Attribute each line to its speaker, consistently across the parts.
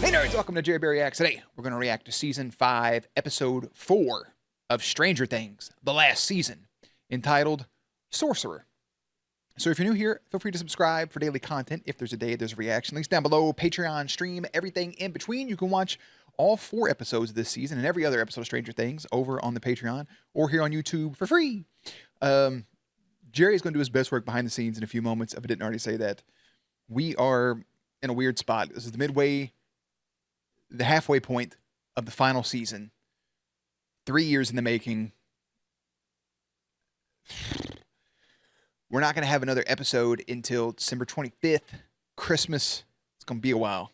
Speaker 1: Hey nerds, welcome to Jerry Bear Reacts. Today, we're going to react to Season 5, Episode 4 of Stranger Things, the last season, entitled Sorcerer. So if you're new here, feel free to subscribe for daily content. If there's a day, there's a reaction. Links down below, Patreon, stream, everything in between. You can watch all 4 episodes of this season and every other episode of Stranger Things over on the Patreon or here on YouTube for free. Jerry is going to do his best work behind the scenes in a few moments, if I didn't already say that. We are in a weird spot. This is the halfway point of the final season. 3 years in the making. We're not going to have another episode until December 25th, Christmas. It's going to be a while.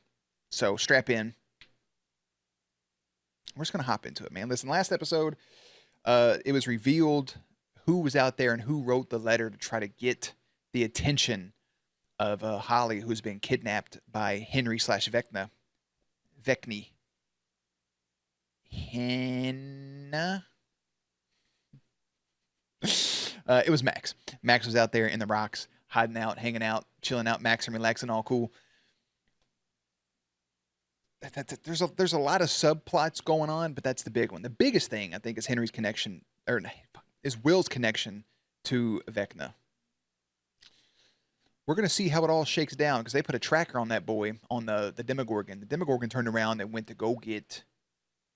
Speaker 1: So strap in. We're just going to hop into it, man. Listen, last episode, it was revealed who was out there and who wrote the letter to try to get the attention of Holly, who's been kidnapped by Henry/Vecna. Vecna. Henna? It was Max. Max was out there in the rocks, hiding out, hanging out, chilling out, maxing, relaxing, all cool. There's a lot of subplots going on, but that's the big one. The biggest thing, I think, is Henry's connection, or is Will's connection to Vecna. We're going to see how it all shakes down, because they put a tracker on that boy, on the Demogorgon. The Demogorgon turned around and went to go get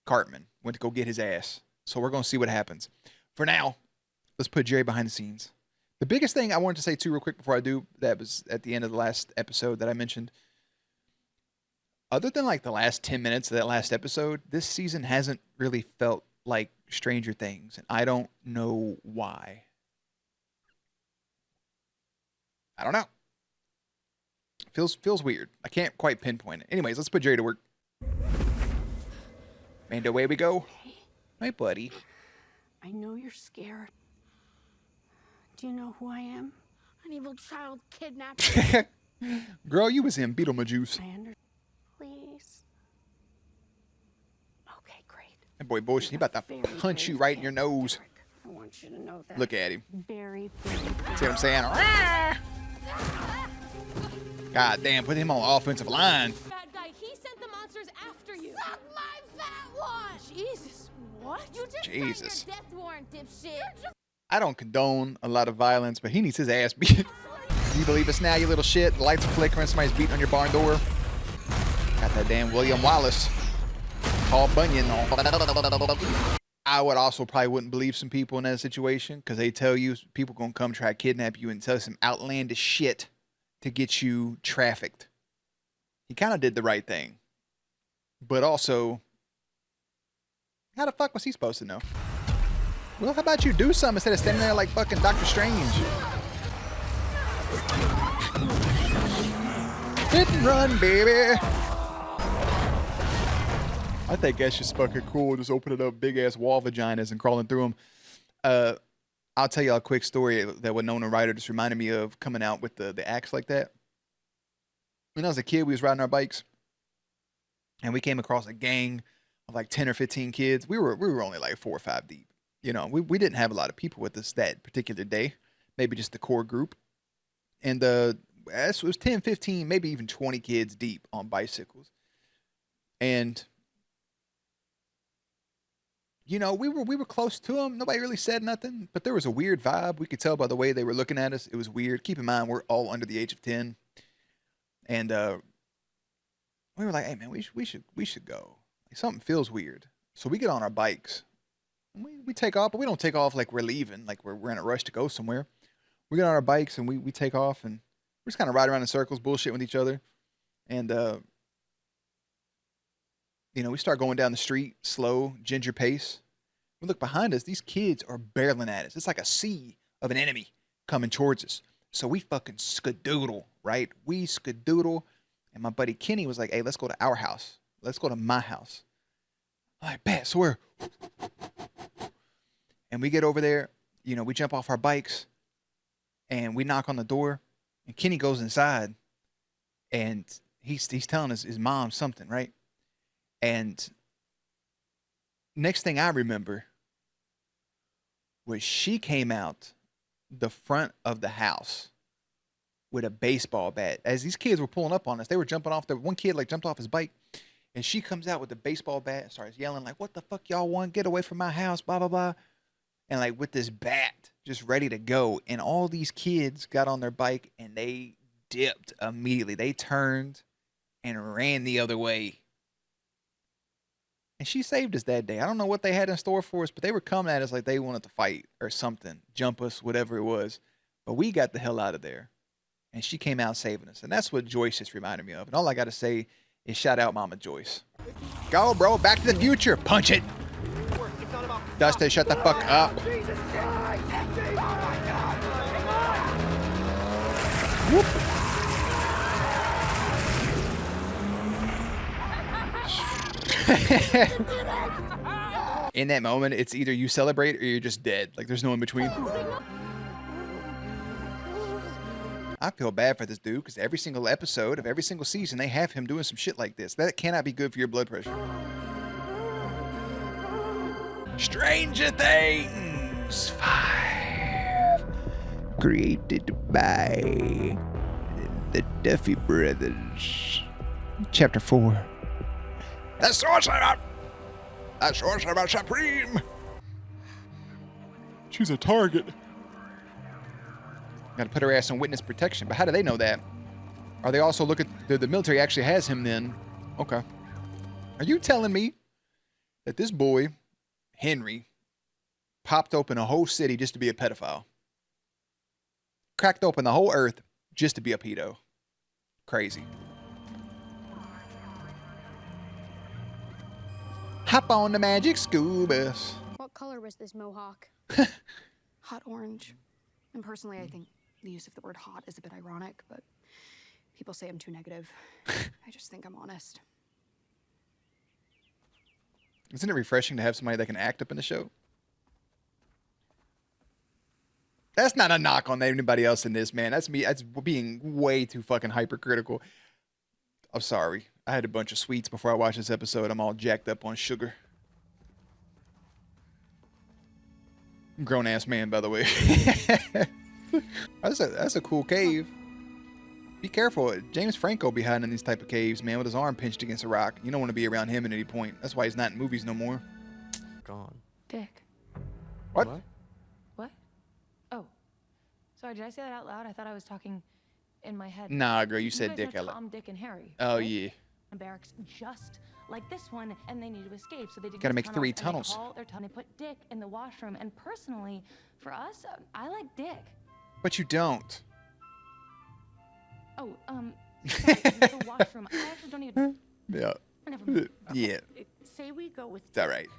Speaker 1: Cartman, went to go get his ass. So we're going to see what happens. For now, let's put Jerry behind the scenes. The biggest thing I wanted to say, too, real quick before I do, that was at the end of the last episode that I mentioned. Other than like the last 10 minutes of that last episode, this season hasn't really felt like Stranger Things. And I don't know why. I don't know. Feels weird. I can't quite pinpoint it. Anyways, let's put Jerry to work. And away we go. Hey, buddy.
Speaker 2: I know you're scared. Do you know who I am? An evil child kidnapper.
Speaker 1: Girl, you was in Beetlejuice.
Speaker 2: Please. Okay, great.
Speaker 1: That boy bullshit. He about to punch you right in your nose.
Speaker 2: I want you to know that.
Speaker 1: Look at him.
Speaker 2: Very.
Speaker 1: See what I'm saying? God damn, put him on offensive line.
Speaker 3: Bad guy, he sent the monsters after you.
Speaker 2: Suck my fat one!
Speaker 3: Jesus, what?
Speaker 2: You just
Speaker 1: Jesus.
Speaker 2: signed your death warrant, dipshit.
Speaker 1: I don't condone a lot of violence, but he needs his ass beat. Can you believe us now, you little shit? The lights are flickering, somebody's beating on your barn door. Got that damn William Wallace. Paul Bunyan. I would also probably wouldn't believe some people in that situation, because they tell you people gonna come try to kidnap you and tell some outlandish shit to get you trafficked. He kind of did the right thing. But also, how the fuck was he supposed to know? Well, how about you do something instead of standing there like fucking Doctor Strange? Hit and run, baby! I think that's just fucking cool, just opening up big-ass wall vaginas and crawling through them. I'll tell you a quick story that Winona Ryder just reminded me of coming out with the axe like that. When I was a kid, we was riding our bikes, and we came across a gang of like 10 or 15 kids. We were only like 4 or 5 deep. You know, we didn't have a lot of people with us that particular day. Maybe just the core group. And it was 10, 15, maybe even 20 kids deep on bicycles. And you know, we were close to them. Nobody really said nothing, but there was a weird vibe. We could tell by the way they were looking at us. It was weird. Keep in mind, we're all under the age of 10, and we were like, "Hey, man, we should go. Like, something feels weird." So we get on our bikes. And we take off, but we don't take off like we're leaving, like we're in a rush to go somewhere. We get on our bikes and we take off, and we're just kind of riding around in circles, bullshit with each other, and you know, we start going down the street, slow, ginger pace. We look behind us. These kids are barreling at us. It's like a sea of an enemy coming towards us. So we fucking skadoodle, right? We skadoodle. And my buddy Kenny was like, hey, let's go to our house. Let's go to my house. I'm like, bet. So we're... And we get over there. You know, we jump off our bikes. And we knock on the door. And Kenny goes inside. And he's telling his mom something, right? And next thing I remember was she came out the front of the house with a baseball bat. As these kids were pulling up on us, they were jumping off. One kid like jumped off his bike, And she comes out with the baseball bat and starts yelling like, "What the fuck y'all want? Get away from my house, blah, blah, blah." And like with this bat just ready to go. And all these kids got on their bike and they dipped immediately. They turned and ran the other way. And she saved us that day. I don't know what they had in store for us, but they were coming at us like they wanted to fight or something, jump us, whatever it was. But we got the hell out of there. And she came out saving us. And that's what Joyce just reminded me of. And all I got to say is shout out Mama Joyce. Go, bro. Back to the future. Punch it. Dustin, shut the fuck up. Whoop. In that moment, it's either you celebrate or you're just dead. Like, there's no in between. I feel bad for this dude because every single episode of every single season, they have him doing some shit like this. That cannot be good for your blood pressure. Stranger Things 5. Created by the Duffy Brothers. Chapter 4. The Sorcerer! The Sorcerer Supreme! She's a target. Gotta put her ass in witness protection. But how do they know that? Are they also looking... The military actually has him then. Okay. Are you telling me that this boy, Henry, popped open a whole city just to be a pedophile? Cracked open the whole earth just to be a pedo. Crazy. Hop on the magic school bus.
Speaker 2: What color was this mohawk? Hot orange. And personally, I think the use of the word hot is a bit ironic, but people say I'm too negative. I just think I'm honest.
Speaker 1: Isn't it refreshing to have somebody that can act up in the show? That's not a knock on anybody else in this, man. That's me. That's being way too fucking hypercritical. I'm sorry. I had a bunch of sweets before I watched this episode. I'm all jacked up on sugar. Grown-ass man, by the way. That's a cool cave. Be careful. James Franco be hiding in these type of caves, man, with his arm pinched against a rock. You don't want to be around him at any point. That's why he's not in movies no more.
Speaker 4: Gone.
Speaker 3: Dick.
Speaker 1: What?
Speaker 3: What? Oh. Sorry, did I say that out loud? I thought I was talking in my head.
Speaker 1: Nah, girl, you
Speaker 3: guys
Speaker 1: said
Speaker 3: know
Speaker 1: Dick.
Speaker 3: Tom, Dick, and Harry.
Speaker 1: Oh,
Speaker 3: right?
Speaker 1: yeah.
Speaker 3: And barracks just like this one, and they need to escape, so they did
Speaker 1: Gotta
Speaker 3: these
Speaker 1: make 3
Speaker 3: tunnels,
Speaker 1: tunnels.
Speaker 3: and they put Dick in the washroom, and personally, for us, I like Dick.
Speaker 1: But you don't.
Speaker 3: Oh, sorry, the washroom. I actually don't even.
Speaker 1: Yeah.
Speaker 3: Never mind.
Speaker 1: Yeah.
Speaker 2: Say we go with.
Speaker 1: It's all right.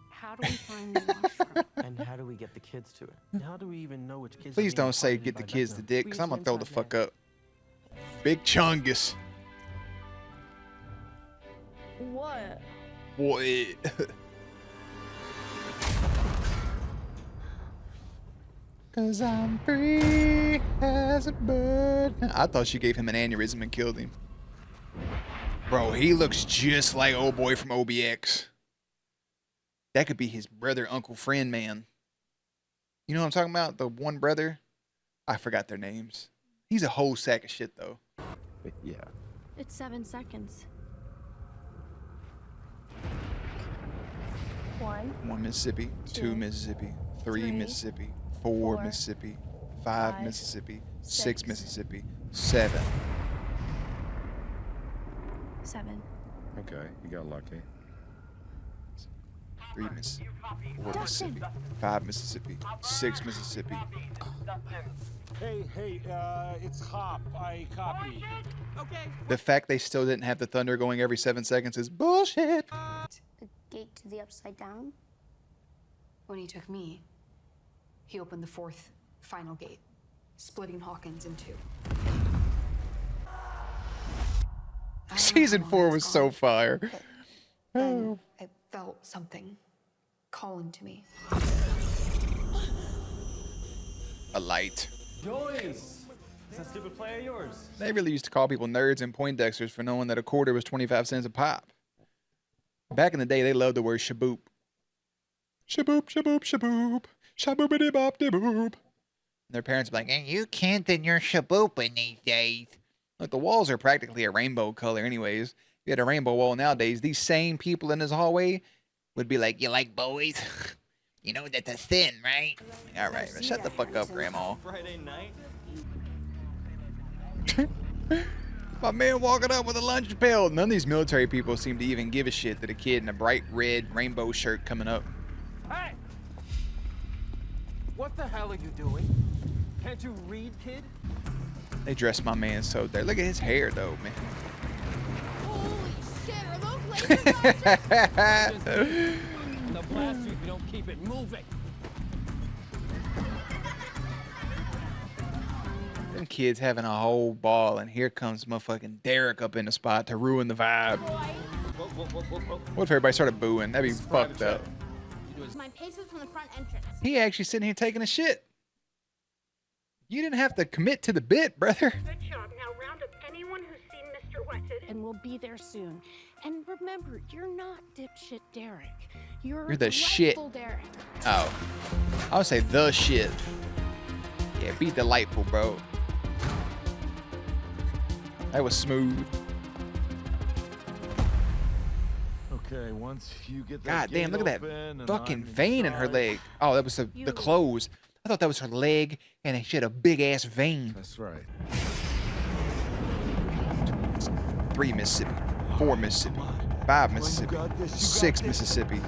Speaker 2: How do we find the washroom?
Speaker 4: And how do we get the kids to it? How do we even know which kids?
Speaker 1: Please
Speaker 4: are being
Speaker 1: don't say
Speaker 4: targeted
Speaker 1: get the
Speaker 4: by
Speaker 1: kids to
Speaker 4: Vecna?
Speaker 1: Dick, because I'm going to throw the fuck up. Big Chungus.
Speaker 3: What?
Speaker 1: Boy. Cause I'm free as a bird. I thought she gave him an aneurysm and killed him. Bro, he looks just like old boy from OBX. That could be his brother, uncle, friend, man. You know what I'm talking about? The one brother? I forgot their names. He's a whole sack of shit, though.
Speaker 4: Yeah.
Speaker 2: It's 7 seconds.
Speaker 1: 1 Mississippi, 2 Mississippi, 3
Speaker 3: 3,
Speaker 1: Mississippi, 4
Speaker 3: 4,
Speaker 1: Mississippi, 5
Speaker 3: 5,
Speaker 1: Mississippi, 6
Speaker 3: 6,
Speaker 1: Mississippi, 7.
Speaker 2: 7.
Speaker 5: Okay, you got lucky.
Speaker 1: 3 Mississippi, 4 Mississippi, 5 Mississippi, 6 Mississippi.
Speaker 6: Hey, it's Hop. I copy.
Speaker 1: The fact they still didn't have the thunder going every 7 seconds is bullshit.
Speaker 2: The gate to the upside down?
Speaker 7: When he took me, he opened the 4th, final gate, splitting Hawkins in 2. I don't know
Speaker 1: Season
Speaker 7: how long
Speaker 1: 4
Speaker 7: it's
Speaker 1: was
Speaker 7: gone,
Speaker 1: so fire.
Speaker 7: but then I felt something calling to me.
Speaker 1: A light.
Speaker 4: Joyce! Is that stupid play of yours?
Speaker 1: They really used to call people nerds and Poindexters for knowing that a quarter was 25 cents a pop. Back in the day, they loved the word shaboop. Shaboop, shaboop, shaboop. Shaboopity bop de boop. Their parents would be like, "And you can't in your shabooping these days." Look, the walls are practically a rainbow color anyways. we had a rainbow wall nowadays, these same people in this hallway would be like, "You like boys? You know that they're thin, right?" All right, shut the fuck up, Grandma.
Speaker 4: Friday night?
Speaker 1: My man walking up with a lunch pail. None of these military people seem to even give a shit that a kid in a bright red rainbow shirt coming up.
Speaker 4: Hey! What the hell are you doing? Can't you read, kid?
Speaker 1: They dress my man so there. Look at his hair, though, man.
Speaker 2: Holy shit, are those laser blasters?
Speaker 4: They'll blast you if you don't keep it moving.
Speaker 1: Them kids having a whole ball, and here comes motherfucking Derek up in the spot to ruin the vibe. What if everybody started booing? That'd be fucked up.
Speaker 8: My paces from the front entrance.
Speaker 1: He actually sitting here taking a shit. You didn't have to commit to the bit, brother.
Speaker 8: Good job. Now round up anyone who's seen Mr. Wetted. And we'll be there soon. And remember, you're not dipshit Derek. You're
Speaker 1: the shit.
Speaker 8: delightful Derek.
Speaker 1: Oh. I would say the shit. Yeah, be delightful, bro. That was smooth.
Speaker 5: Okay, once you get that
Speaker 1: God damn,
Speaker 5: gate
Speaker 1: look at
Speaker 5: open
Speaker 1: that
Speaker 5: and
Speaker 1: fucking
Speaker 5: I'm
Speaker 1: vein in her
Speaker 5: inside-
Speaker 1: leg. Oh, that was the clothes. I thought that was her leg, and she had a big ass vein.
Speaker 5: That's right.
Speaker 1: 3 Mississippi, 4 Mississippi, 5 Mississippi,
Speaker 5: got this, you got
Speaker 1: 6
Speaker 5: this.
Speaker 1: Mississippi.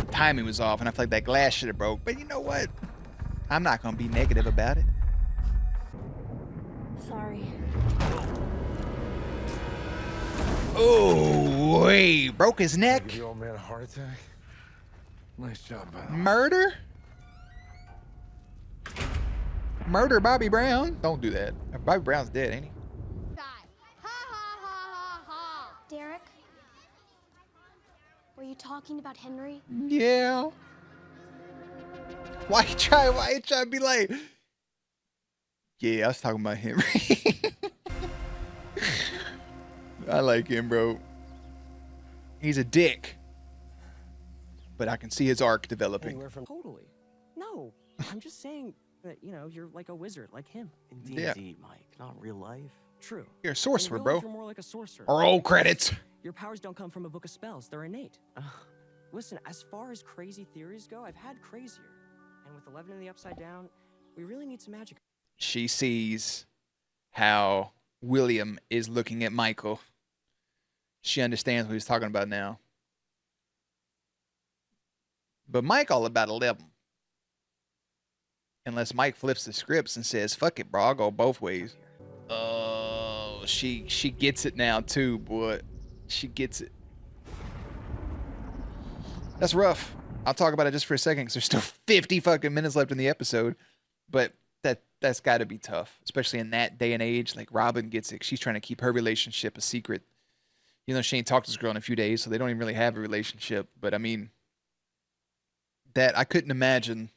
Speaker 1: The timing was off, and I feel like that glass should have broke. But you know what? I'm not gonna be negative about it.
Speaker 8: Sorry.
Speaker 1: Oh, wait, broke his neck.
Speaker 5: Give the old man a heart attack. Nice job, by the way.
Speaker 1: Murder? Murder Bobby Brown? Don't do that. Bobby Brown's dead, ain't he?
Speaker 8: Derek? Were you talking about Henry?
Speaker 1: Yeah. Why you try to be like, yeah, I was talking about him. I like him, bro. He's a dick. But I can see his arc developing.
Speaker 9: Anywhere from totally. No, I'm just saying that, you know, you're like a wizard, like him.
Speaker 4: Indeed,
Speaker 1: Yeah.
Speaker 4: Mike. Not real life.
Speaker 9: True.
Speaker 1: You're a
Speaker 9: In
Speaker 1: sorcerer,
Speaker 9: real life,
Speaker 1: bro.
Speaker 9: You're more like a sorcerer.
Speaker 1: Or old credits.
Speaker 9: Your powers don't come from a book of spells. They're innate. Listen, as far as crazy theories go, I've had crazier. And with 11 in the upside down, we really need some magic.
Speaker 1: She sees how William is looking at Michael. She understands what he's talking about now. But Mike all about 11. Unless Mike flips the scripts and says, fuck it, bro, I'll go both ways. Oh, she gets it now too, boy. She gets it. That's rough. I'll talk about it just for a second because there's still 50 fucking minutes left in the episode. But that's got to be tough, especially in that day and age. Like, Robin gets it. She's trying to keep her relationship a secret. You know, she ain't talked to this girl in a few days, so they don't even really have a relationship. But, I mean, that I couldn't imagine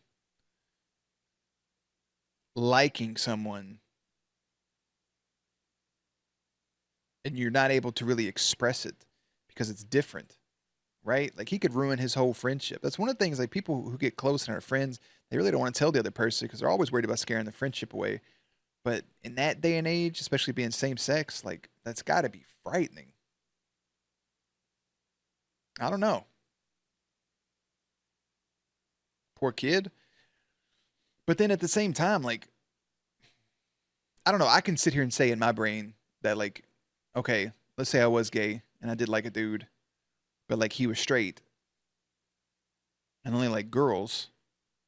Speaker 1: liking someone and you're not able to really express it because it's different, right? Like, he could ruin his whole friendship. That's one of the things, like, people who get close and are friends, they really don't want to tell the other person because they're always worried about scaring the friendship away. But in that day and age, especially being same sex, like, that's got to be frightening. I don't know. Poor kid. But then at the same time, like, I don't know. I can sit here and say in my brain that, like, okay, let's say I was gay and I did like a dude, but, like, he was straight and only like girls.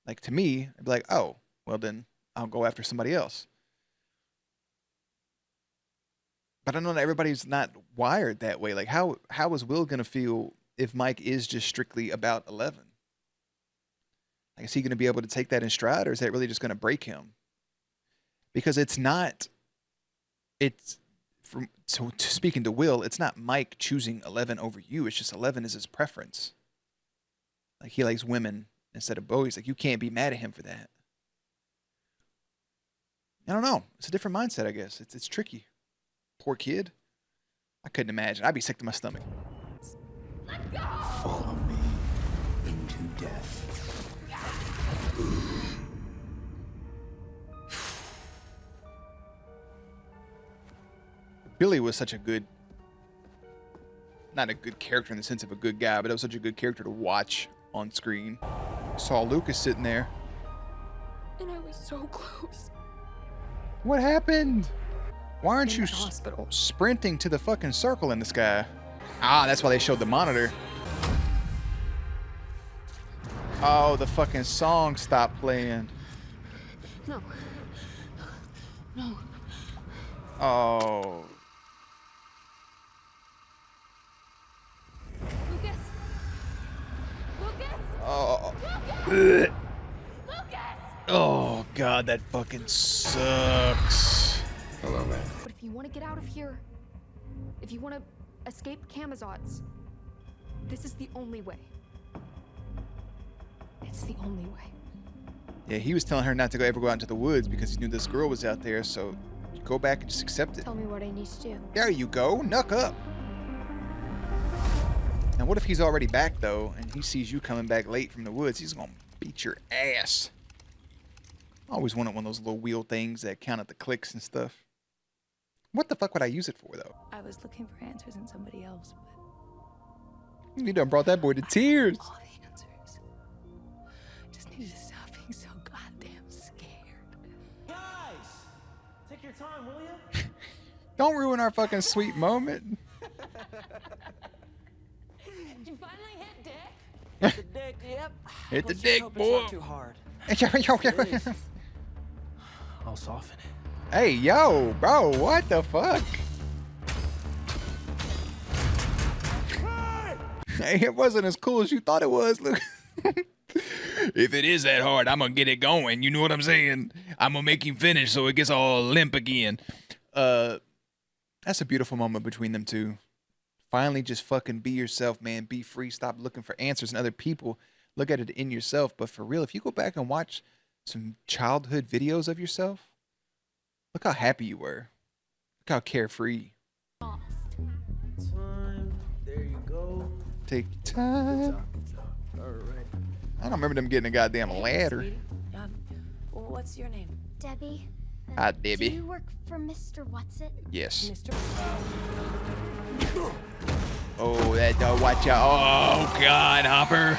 Speaker 1: Like, to me, I'd be like, oh, well, then I'll go after somebody else. But I know that everybody's not wired that way. Like, how is Will going to feel if Mike is just strictly about 11? Like, is he going to be able to take that in stride, or is that really just going to break him? Because speaking to Will, it's not Mike choosing 11 over you. It's just 11 is his preference. Like, he likes women instead of boys. Like, you can't be mad at him for that. I don't know. It's a different mindset, I guess. It's tricky. Poor kid. I couldn't imagine. I'd be sick to my stomach.
Speaker 8: Let go!
Speaker 10: Follow me into death.
Speaker 1: Billy was such a good, not a good character in the sense of a good guy, but it was such a good character to watch on screen. Saw Lucas sitting there.
Speaker 2: And I was so close.
Speaker 1: What happened? Why aren't
Speaker 2: In
Speaker 1: you
Speaker 2: the hospital.
Speaker 1: sprinting to the fucking circle in the sky? Ah, that's why they showed the monitor. Oh, the fucking song stopped playing.
Speaker 2: No. No.
Speaker 1: Oh.
Speaker 8: Lucas! Lucas!
Speaker 1: Oh.
Speaker 8: Lucas!
Speaker 1: Oh, God, that fucking sucks.
Speaker 5: Hello, man.
Speaker 2: But if you want to get out of here, if you want to escape Camazotz, this is the only way. It's the only way.
Speaker 1: Yeah, he was telling her not to go ever go out into the woods because he knew this girl was out there, so go back and just accept it.
Speaker 8: Tell me what I need to do.
Speaker 1: There you go. Knuck up. Now, what if he's already back, though, and he sees you coming back late from the woods? He's going to beat your ass. I always wanted one of those little wheel things that counted the clicks and stuff. What the fuck would I use it for, though?
Speaker 3: I was looking for answers in somebody else, but
Speaker 1: You done brought that boy to tears.
Speaker 3: all the answers. Just needed to stop being so goddamn scared.
Speaker 4: Guys! Take your time, will you?
Speaker 1: Don't ruin our fucking sweet moment.
Speaker 3: Did you finally hit dick?
Speaker 9: Hit the dick, yep.
Speaker 1: Hit the
Speaker 9: Let's just
Speaker 1: dick,
Speaker 9: hope
Speaker 1: boy.
Speaker 9: It's not too hard.
Speaker 4: I'll soften it.
Speaker 1: Hey, yo, bro, what the fuck? Hey, it wasn't as cool as you thought it was, Luke. If it is that hard, I'm gonna get it going. You know what I'm saying? I'm gonna make him finish so it gets all limp again. That's a beautiful moment between them two. Finally, just fucking be yourself, man. Be free. Stop looking for answers in other people. Look at it in yourself. But for real, if you go back and watch some childhood videos of yourself, look how happy you were. Look how carefree.
Speaker 4: Time. There you go.
Speaker 1: Take your time.
Speaker 4: All right.
Speaker 1: I don't remember them getting a goddamn ladder.
Speaker 3: Sweetie, what's your name?
Speaker 8: Debbie?
Speaker 1: Hi,
Speaker 8: Do
Speaker 1: Debbie.
Speaker 8: you work for Mr. What's-It?
Speaker 1: Yes.
Speaker 3: Mr.
Speaker 1: Oh, that dog, watch out. Oh, God, Hopper.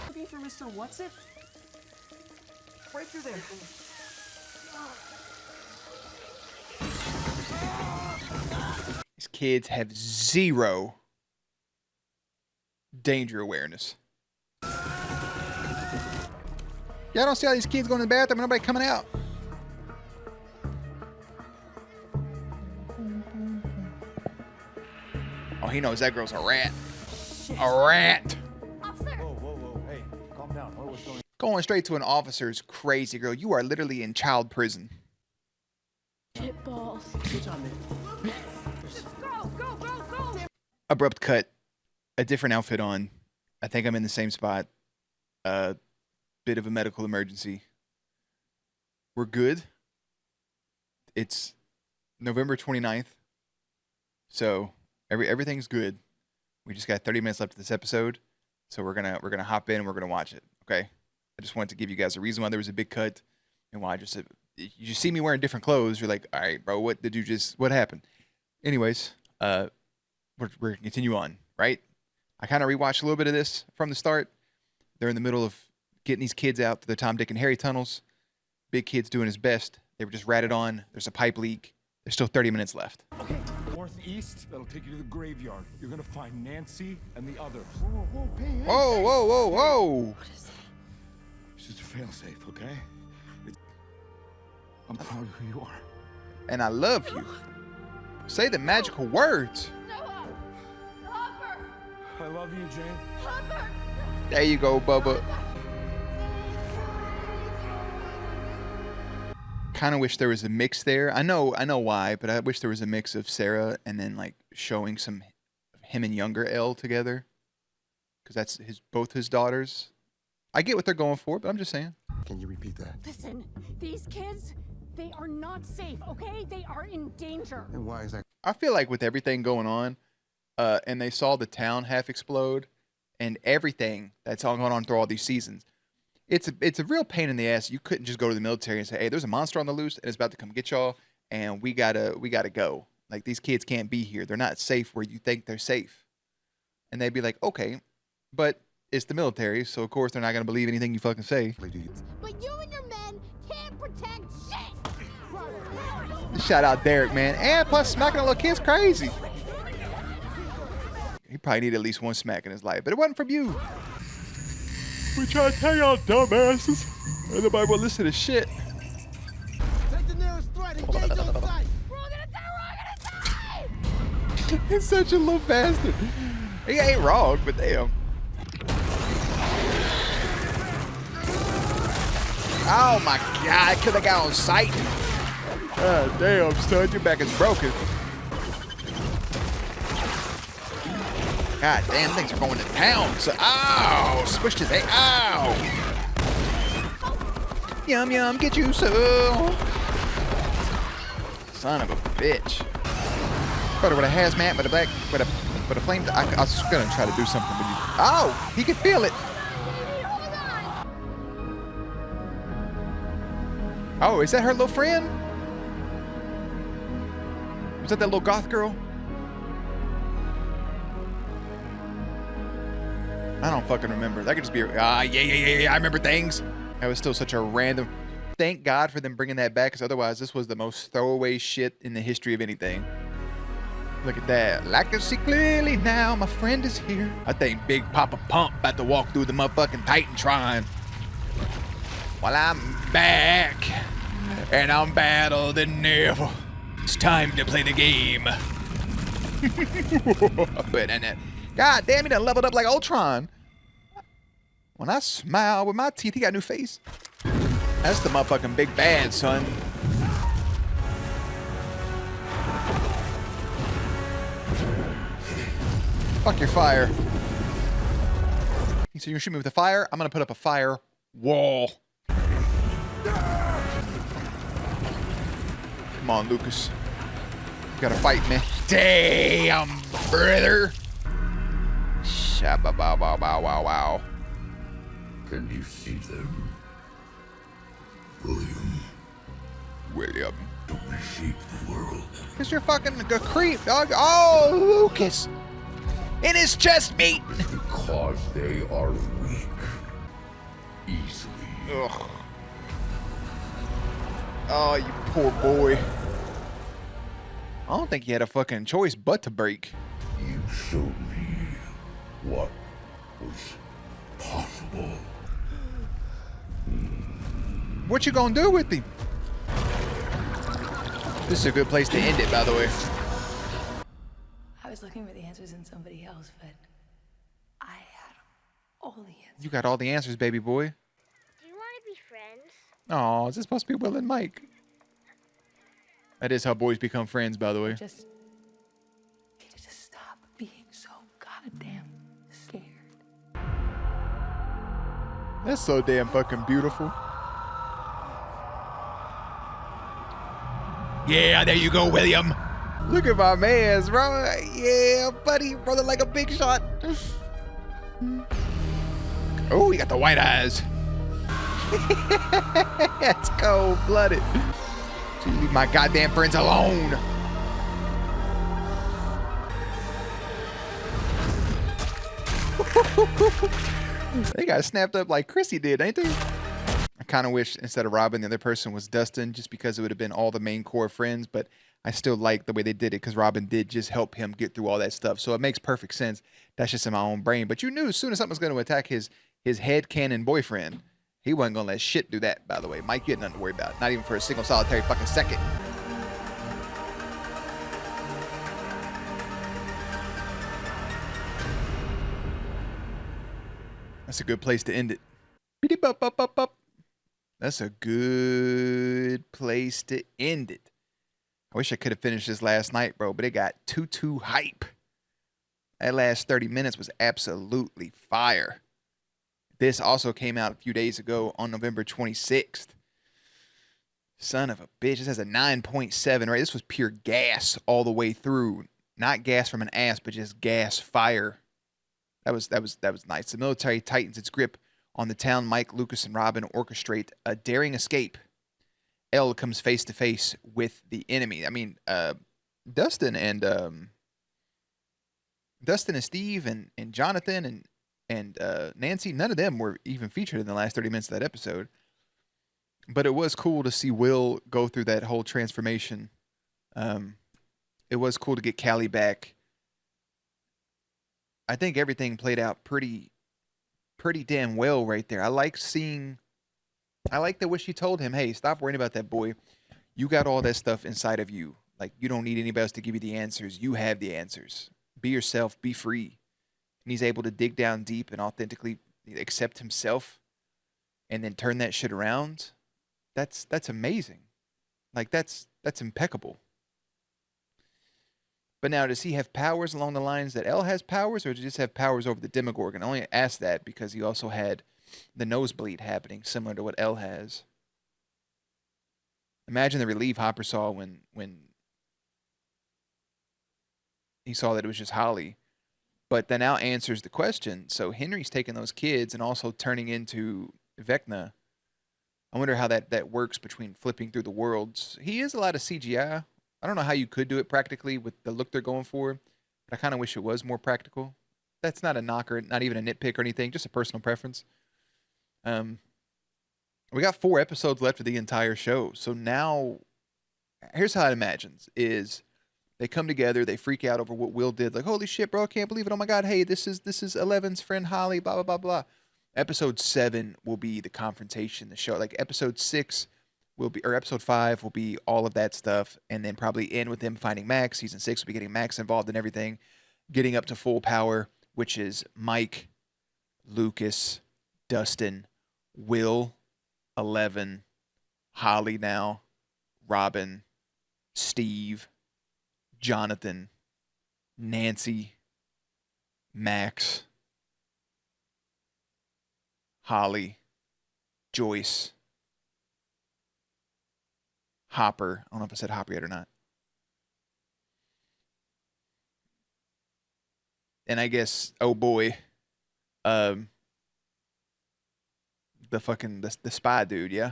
Speaker 9: Looking for Mr. What's-It? Right through there.
Speaker 1: These kids have zero danger awareness. Y'all don't see how these kids going to the bathroom and nobody coming out. Oh, he knows that girl's a rat. A rat.
Speaker 8: Officer!
Speaker 6: Whoa, whoa, whoa. Hey, calm down. What was going on?
Speaker 1: Going straight to an officer's crazy, girl. You are literally in child prison.
Speaker 8: Shit balls.
Speaker 1: Abrupt cut. A different outfit on. I think I'm in the same spot. Bit of a medical emergency. We're good. It's November 29th. So everything's good. We just got 30 minutes left of this episode. So we're gonna hop in and we're gonna watch it. Okay. I just wanted to give you guys a reason why there was a big cut and why you see me wearing different clothes. You're like, all right, bro, what happened? Anyways, we're gonna continue on, right? I kind of rewatched a little bit of this from the start. They're in the middle of getting these kids out to the Tom, Dick, and Harry tunnels. Big kid's doing his best. They were just ratted on. There's a pipe leak. There's still 30 minutes left.
Speaker 6: Okay, northeast. That'll take you to the graveyard. You're gonna find Nancy and the others. Whoa, whoa, hey,
Speaker 1: Whoa, whoa, whoa, whoa.
Speaker 6: It's just a failsafe, okay? I'm proud of who you are.
Speaker 1: And I love you. Say the magical words.
Speaker 6: I love you, Jane.
Speaker 1: There you go, Bubba. Kind of wish there was a mix there. I know why, but I wish there was a mix of Sarah and then like showing some him and younger Elle together, because that's both his daughters. I get what they're going for, but I'm just saying.
Speaker 5: Can you repeat that?
Speaker 8: Listen, these kids, they are not safe, okay? They are in danger.
Speaker 5: And why is that?
Speaker 1: I feel like with everything going on, and they saw the town half explode, and everything that's all going on through all these seasons, it's a real pain in the ass. You couldn't just go to the military and say, hey, there's a monster on the loose and it's about to come get y'all, and we gotta go. Like, these kids can't be here. They're not safe where you think they're safe. And they'd be like, okay, but it's the military, so of course they're not gonna believe anything you fucking say.
Speaker 8: But you and your men can't protect shit!
Speaker 1: Shout out Derek, man. And plus, smacking a little kid's crazy. He probably needed at least one smack in his life, but it wasn't from you. We try to tell y'all dumbasses. And nobody will listen to shit.
Speaker 8: Take the nearest threat, engage on sight! We're all gonna die!
Speaker 1: He's such a little bastard. He ain't wrong, but damn. Oh my God, kill the guy on sight. God damn, stud, your back is broken. God damn, things are going to town. So, ow, squished his head. Ow. Yum, yum, get you so. Son of a bitch. Brother with a hazmat, with a black, with a flame. I was gonna try to do something with you. Oh, he could feel it. Oh, is that her little friend? Was that little goth girl? I don't fucking remember. That could just be, yeah, I remember things. That was still such a random. Thank God for them bringing that back, because otherwise this was the most throwaway shit in the history of anything. Look at that. I can see clearly now, my friend is here. I think Big Papa Pump about to walk through the motherfucking Titantron. Well, I'm back, and I'm battled than never. It's time to play the game. God damn, he done leveled up like Ultron. When I smile with my teeth, he got a new face. That's the motherfucking big bad, son. Fuck your fire. So you're gonna shoot me with a fire? I'm gonna put up a fire wall. Come on, Lucas. You gotta fight me. Damn, brother. Shabba-bow-bow-bow-wow-wow.
Speaker 10: Can you see them? William, don't reshape the world.
Speaker 1: Cause you're fucking a creep, dog. Oh, Lucas. It is just meat.
Speaker 10: Because they are weak. Easily.
Speaker 1: Ugh. Oh, you poor boy. I don't think he had a fucking choice but to break.
Speaker 10: You showed me what was possible.
Speaker 1: What you gonna do with him? This is a good place to end it, by the way.
Speaker 3: I was looking for the answers in somebody else, but I had all the answers.
Speaker 1: You got all the answers, baby boy.
Speaker 8: Do you want to be friends?
Speaker 1: Oh, is this supposed to be Will and Mike? That is how boys become friends, by the way.
Speaker 3: Just stop being so goddamn scared.
Speaker 1: That's so damn fucking beautiful. Yeah, there you go, William. Look at my man's, bro. Yeah, buddy, rolling like a big shot. Oh, he got the white eyes. That's cold-blooded. So you leave my goddamn friends alone. They got snapped up like Chrissy did, ain't they? I kind of wish instead of Robin, the other person was Dustin, just because it would have been all the main core friends, but I still like the way they did it because Robin did just help him get through all that stuff. So it makes perfect sense. That's just in my own brain. But you knew as soon as something was going to attack his headcanon boyfriend, he wasn't going to let shit do that, by the way. Mike, you had nothing to worry about. Not even for a single solitary fucking second. That's a good place to end it. That's a good place to end it. I wish I could have finished this last night, bro, but it got too hype. That last 30 minutes was absolutely fire. This also came out a few days ago on November 26th. Son of a bitch. This has a 9.7, right? This was pure gas all the way through. Not gas from an ass, but just gas fire. That was nice. The military tightens its grip on the town. Mike, Lucas, and Robin orchestrate a daring escape Elle comes face to face with the enemy. I mean, Dustin and Steve and Jonathan and Nancy, none of them were even featured in the last 30 minutes of that episode. But it was cool to see Will go through that whole transformation. It was cool to get Callie back. I think everything played out pretty damn well right there. I like that when she told him, hey, stop worrying about that boy. You got all that stuff inside of you. Like, you don't need anybody else to give you the answers. You have the answers. Be yourself. Be free. And he's able to dig down deep and authentically accept himself and then turn that shit around. That's amazing. Like, that's impeccable. But now, does he have powers along the lines that Elle has powers, or does he just have powers over the Demogorgon? I only asked that because he also had the nosebleed happening, similar to what Elle has. Imagine the relief Hopper saw when he saw that it was just Holly. But that now answers the question. So Henry's taking those kids and also turning into Vecna. I wonder how that works between flipping through the worlds. He is a lot of CGI. I don't know how you could do it practically with the look they're going for, but I kind of wish it was more practical. That's not a knocker, not even a nitpick or anything, just a personal preference. We got 4 episodes left of the entire show. So now, here's how it imagines, is they come together, they freak out over what Will did. Like, holy shit, bro, I can't believe it. Oh my God, hey, this is 11's friend Holly, blah, blah, blah, blah. Episode 7 will be the confrontation, the show. Like, episode 6 will be, or episode 5 will be all of that stuff, and then probably end with them finding Max. Season 6 will be getting Max involved in everything, getting up to full power, which is Mike, Lucas, Dustin, Will, 11, Holly now, Robin, Steve, Jonathan, Nancy, Max, Holly, Joyce, Hopper. I don't know if I said Hopper yet or not. And I guess, oh boy, the spy dude, yeah?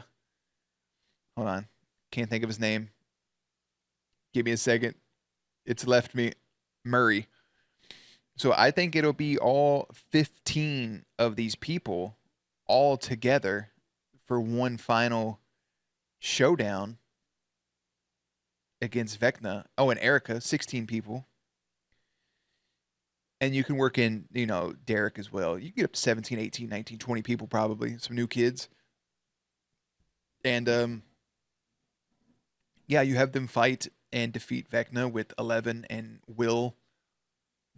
Speaker 1: Hold on. Can't think of his name. Give me a second. It's left me. Murray. So I think it'll be all 15 of these people all together for one final showdown against Vecna. Oh, and Erica, 16 people. And you can work in, Derek as well. You can get up to 17, 18, 19, 20 people probably. Some new kids. And, yeah, you have them fight and defeat Vecna with 11 and Will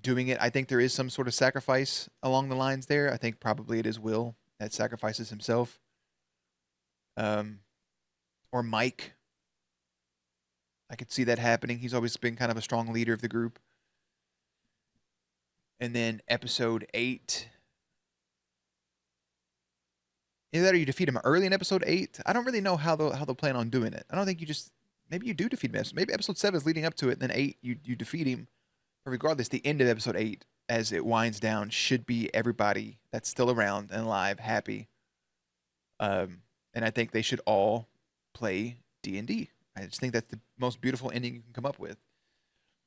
Speaker 1: doing it. I think there is some sort of sacrifice along the lines there. I think probably it is Will that sacrifices himself. Or Mike. I could see that happening. He's always been kind of a strong leader of the group. And then episode 8. Either that or you defeat him early in episode 8. I don't really know how they'll plan on doing it. I don't think you just... Maybe you do defeat him. Maybe episode 7 is leading up to it, and then 8, you defeat him. But regardless, the end of episode 8, as it winds down, should be everybody that's still around and alive, happy. And I think they should all play D&D. I just think that's the most beautiful ending you can come up with.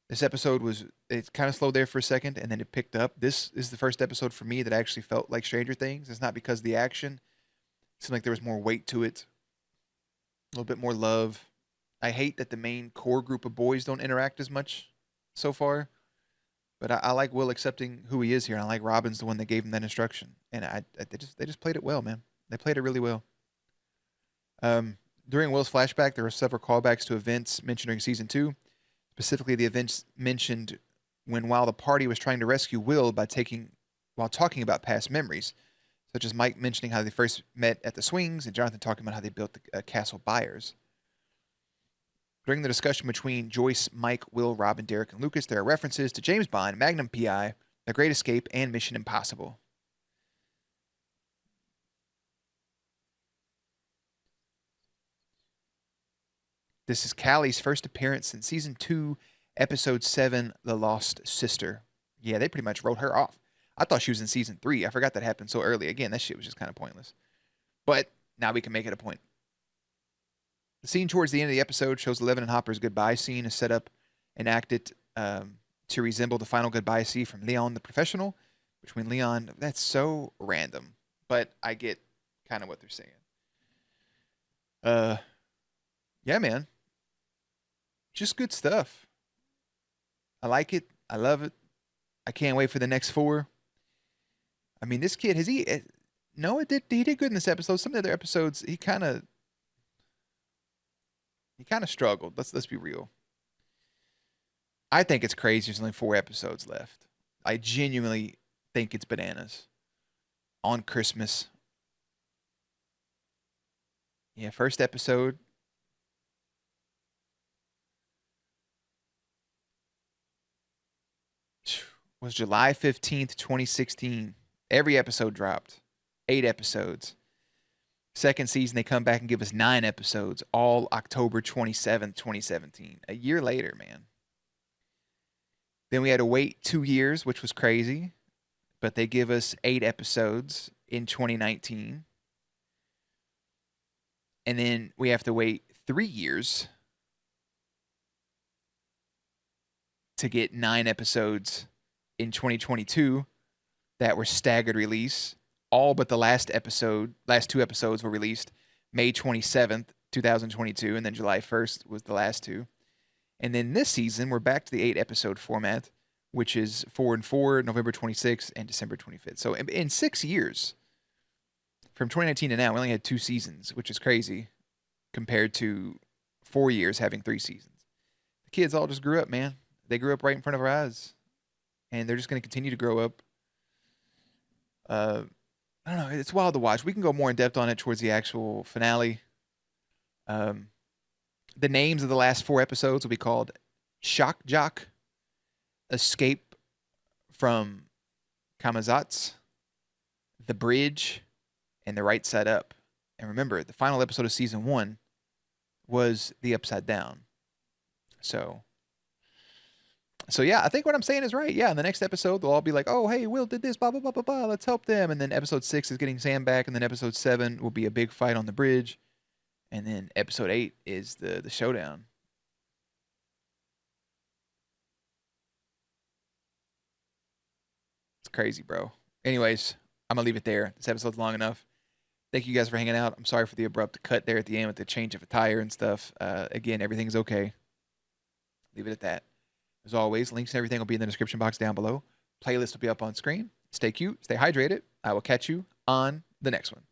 Speaker 1: This episode it kind of slowed there for a second, and then it picked up. This is the first episode for me that actually felt like Stranger Things. It's not because of the action. It seemed like there was more weight to it. A little bit more love. I hate that the main core group of boys don't interact as much so far. But I like Will accepting who he is here, and I like Robin's the one that gave him that instruction. And they just played it well, man. They played it really well. During Will's flashback, there were several callbacks to events mentioned during season 2. Specifically, the events mentioned while the party was trying to rescue Will while talking about past memories, such as Mike mentioning how they first met at the swings and Jonathan talking about how they built the Castle Byers. During the discussion between Joyce, Mike, Will, Robin, Derek, and Lucas, there are references to James Bond, Magnum P.I., The Great Escape, and Mission Impossible. This is Callie's first appearance in Season 2, Episode 7, The Lost Sister. Yeah, they pretty much wrote her off. I thought she was in Season 3. I forgot that happened so early. Again, that shit was just kind of pointless. But now we can make it a point. The scene towards the end of the episode shows Eleven and Hopper's goodbye scene is set up and acted to resemble the final goodbye scene from Leon the Professional. Between Leon, that's so random, but I get kind of what they're saying. Yeah, man. Just good stuff. I like it. I love it. I can't wait for the next 4. I mean, this kid, he did good in this episode. Some of the other episodes, he kind of struggled. Let's be real. I think it's crazy there's only 4 episodes left. I genuinely think it's bananas. On Christmas. Yeah, first episode. Was July 15th, 2016. Every episode dropped. 8 episodes. Second season, they come back and give us 9 episodes, all October 27th, 2017. A year later, man. Then we had to wait 2 years, which was crazy. But they give us 8 episodes in 2019. And then we have to wait 3 years to get 9 episodes in 2022 that were staggered release. All but the last 2 episodes were released May 27th, 2022, and then July 1st was the last 2. And then this season, we're back to the 8-episode format, which is 4 and 4, November 26th and December 25th. So in 6 years, from 2019 to now, we only had 2 seasons, which is crazy compared to 4 years having 3 seasons. The kids all just grew up, man. They grew up right in front of our eyes. And they're just going to continue to grow up. I don't know. It's wild to watch. We can go more in depth on it towards the actual finale. The names of the last 4 episodes will be called Shock Jock, Escape from Kamazats, The Bridge, and The Right Side Up. And remember, the final episode of season 1 was The Upside Down. So yeah, I think what I'm saying is right. Yeah, in the next episode, they'll all be like, oh, hey, Will did this, blah, blah, blah, blah, blah. Let's help them. And then episode 6 is getting Sam back. And then episode 7 will be a big fight on the bridge. And then episode 8 is the showdown. It's crazy, bro. Anyways, I'm going to leave it there. This episode's long enough. Thank you guys for hanging out. I'm sorry for the abrupt cut there at the end with the change of a tire and stuff. Again, everything's okay. Leave it at that. As always, links and everything will be in the description box down below. Playlist will be up on screen. Stay cute. Stay hydrated. I will catch you on the next one.